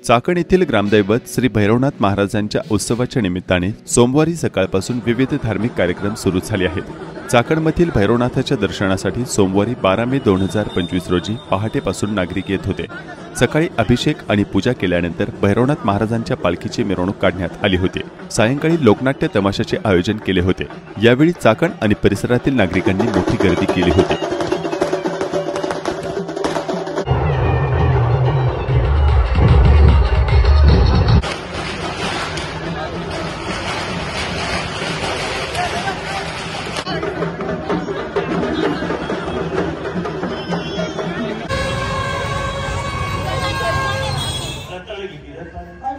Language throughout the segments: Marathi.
चाकण येथील ग्रामदैवत श्री भैरवनाथ महाराजांच्या उत्सवाच्या निमित्ताने सोमवारी सकाळपासून विविध धार्मिक कार्यक्रम सुरू झाले आहेत। चाकणमधील भैरवनाथाच्या दर्शनासाठी सोमवारी 12 मे 2025 रोजी पहाटेपासून नागरिक येत होते। सकाळी अभिषेक आणि पूजा केल्यानंतर भैरवनाथ महाराजांच्या पालखीची मिरवणूक काढण्यात आली होती। सायंकाळी लोकनाट्य तमाशाचे आयोजन केले होते। यावेळी चाकण आणि परिसरातील नागरिकांनी मोठी गर्दी केली होती।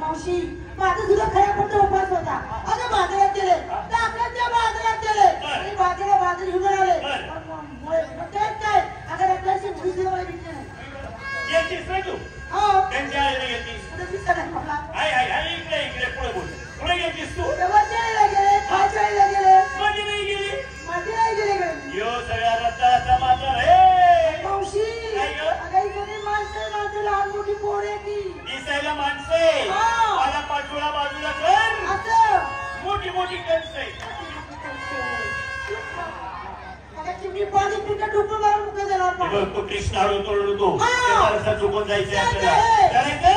मावशी माझा तुला खऱ्या खोटं उपास होता। अगं बाजारात गेले त्या बाजारात गेले आणि बाजारात बाजार घेऊन आले ते काय अगं रत्नाची मुलीची वगैरे भेटले येतीस ना तू हो त्यांच्या आईला येतीस तुला दिसत मला आई इकडे पुढे बोल पुढे येतीस तू देवाला गेले खायला गेले मध्ये नाही गेली यो सगळ्या रस्त्याचा माझा रे मावशी अगं इकडे माणसं लहान मोठी पोर आहे ती दिसायला माणसे मला पाठोळा बाजूला कर असं मोठी मोठी कणस आहे चिमणी पाणी पिका डुबून मारून मुका देणार तो कृष्णा तो त्याला चुकून जायचं आपल्याला